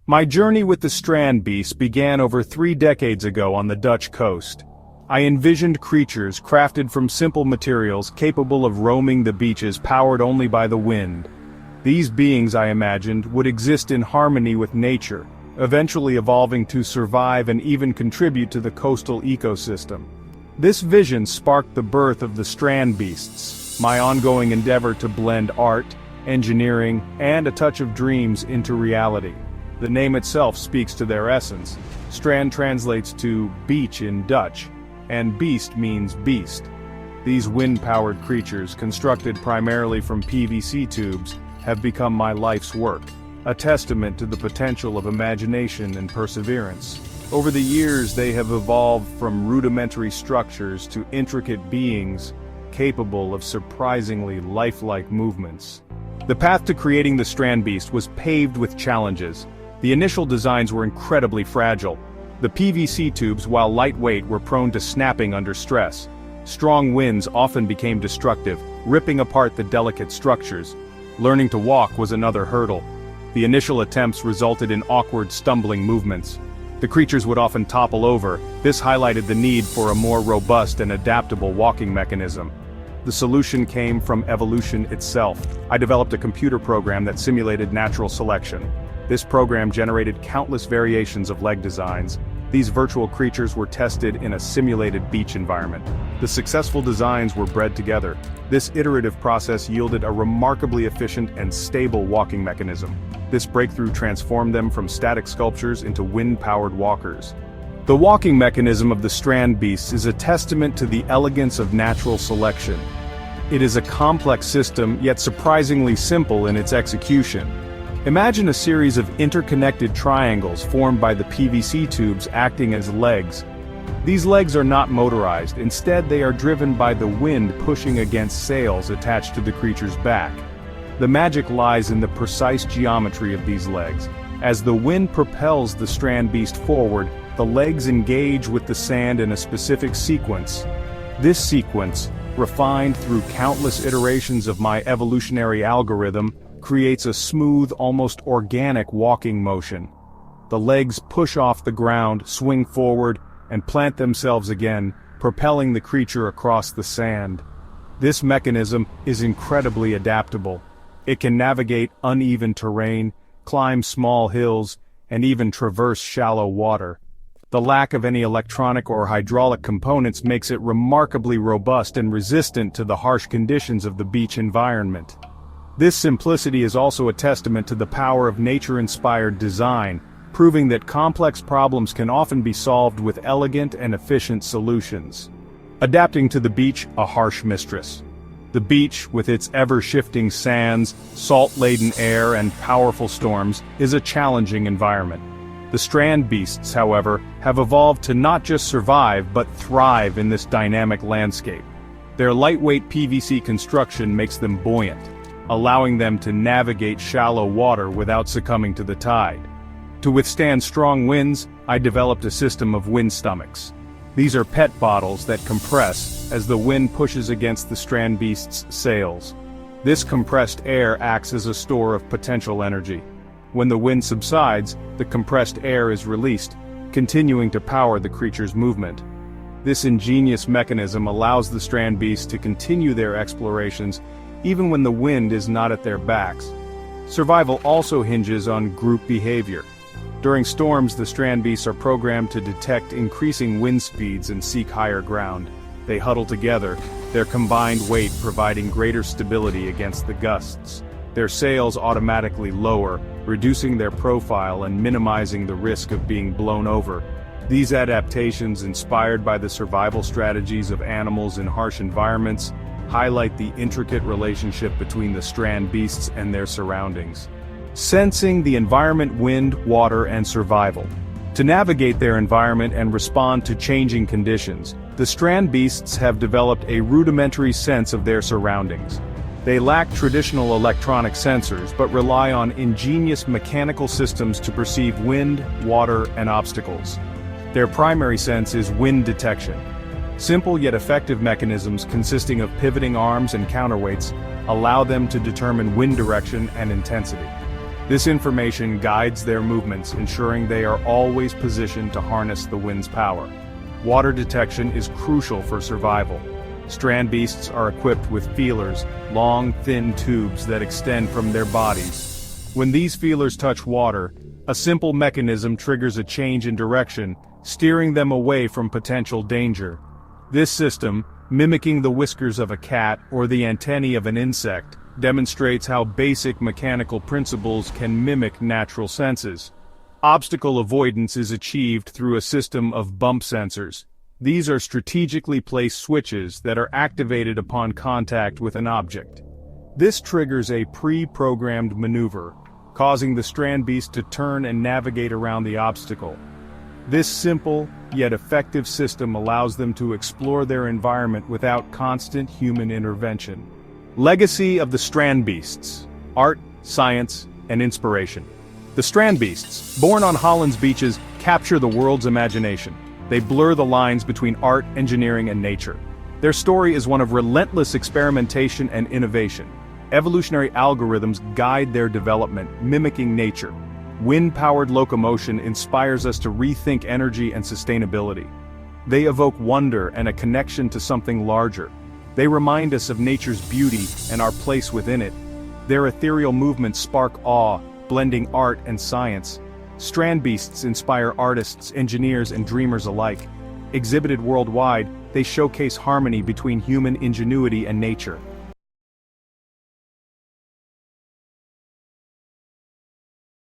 My journey with the Strandbeests began over 3 decades ago on the Dutch coast. I envisioned creatures crafted from simple materials capable of roaming the beaches powered only by the wind. These beings, I imagined, would exist in harmony with nature, eventually evolving to survive and even contribute to the coastal ecosystem. This vision sparked the birth of the Strandbeests, my ongoing endeavor to blend art, engineering, and a touch of dreams into reality. The name itself speaks to their essence. Strand translates to beach in Dutch, and beast means beast. These wind-powered creatures, constructed primarily from PVC tubes, have become my life's work, a testament to the potential of imagination and perseverance. Over the years, they have evolved from rudimentary structures to intricate beings capable of surprisingly lifelike movements. The path to creating the Strandbeast was paved with challenges. The initial designs were incredibly fragile. The PVC tubes, while lightweight, were prone to snapping under stress. Strong winds often became destructive, ripping apart the delicate structures. Learning to walk was another hurdle. The initial attempts resulted in awkward, stumbling movements. The creatures would often topple over. This highlighted the need for a more robust and adaptable walking mechanism. The solution came from evolution itself. I developed a computer program that simulated natural selection. This program generated countless variations of leg designs. These virtual creatures were tested in a simulated beach environment. The successful designs were bred together. This iterative process yielded a remarkably efficient and stable walking mechanism. This breakthrough transformed them from static sculptures into wind-powered walkers. The walking mechanism of the Strandbeests is a testament to the elegance of natural selection. It is a complex system, yet surprisingly simple in its execution. Imagine a series of interconnected triangles formed by the PVC tubes acting as legs. These legs are not motorized, instead they are driven by the wind pushing against sails attached to the creature's back. The magic lies in the precise geometry of these legs. As the wind propels the Strandbeast forward, the legs engage with the sand in a specific sequence. This sequence, refined through countless iterations of my evolutionary algorithm, creates a smooth, almost organic walking motion. The legs push off the ground, swing forward, and plant themselves again, propelling the creature across the sand. This mechanism is incredibly adaptable. It can navigate uneven terrain, climb small hills, and even traverse shallow water. The lack of any electronic or hydraulic components makes it remarkably robust and resistant to the harsh conditions of the beach environment. This simplicity is also a testament to the power of nature-inspired design, proving that complex problems can often be solved with elegant and efficient solutions. Adapting to the beach, a harsh mistress. The beach, with its ever-shifting sands, salt-laden air, and powerful storms, is a challenging environment. The Strandbeests, however, have evolved to not just survive but thrive in this dynamic landscape. Their lightweight PVC construction makes them buoyant, allowing them to navigate shallow water without succumbing to the tide. To withstand strong winds, I developed a system of wind stomachs. These are PET bottles that compress as the wind pushes against the Strandbeast's sails. This compressed air acts as a store of potential energy. When the wind subsides, the compressed air is released, continuing to power the creature's movement. This ingenious mechanism allows the Strandbeasts to continue their explorations even when the wind is not at their backs. Survival also hinges on group behavior. During storms, the Strandbeasts are programmed to detect increasing wind speeds and seek higher ground. They huddle together, their combined weight providing greater stability against the gusts. Their sails automatically lower, reducing their profile and minimizing the risk of being blown over. These adaptations, inspired by the survival strategies of animals in harsh environments, highlight the intricate relationship between the Strandbeasts and their surroundings. Sensing the environment, wind, water, and survival. To navigate their environment and respond to changing conditions, the Strandbeasts have developed a rudimentary sense of their surroundings. They lack traditional electronic sensors but rely on ingenious mechanical systems to perceive wind, water, and obstacles. Their primary sense is wind detection. Simple yet effective mechanisms consisting of pivoting arms and counterweights allow them to determine wind direction and intensity. This information guides their movements, ensuring they are always positioned to harness the wind's power. Water detection is crucial for survival. Strandbeests are equipped with feelers, long, thin tubes that extend from their bodies. When these feelers touch water, a simple mechanism triggers a change in direction, steering them away from potential danger. This system, mimicking the whiskers of a cat or the antennae of an insect, demonstrates how basic mechanical principles can mimic natural senses. Obstacle avoidance is achieved through a system of bump sensors. These are strategically placed switches that are activated upon contact with an object. This triggers a pre-programmed maneuver, causing the Strandbeast to turn and navigate around the obstacle. This simple, yet effective system allows them to explore their environment without constant human intervention. Legacy of the Strandbeests: art, science, and inspiration. The Strandbeests, born on Holland's beaches, capture the world's imagination. They blur the lines between art, engineering, and nature. Their story is one of relentless experimentation and innovation. Evolutionary algorithms guide their development, mimicking nature. Wind-powered locomotion inspires us to rethink energy and sustainability. They evoke wonder and a connection to something larger. They remind us of nature's beauty and our place within it. Their ethereal movements spark awe, blending art and science. Strandbeests inspire artists, engineers, and dreamers alike. Exhibited worldwide, they showcase harmony between human ingenuity and nature.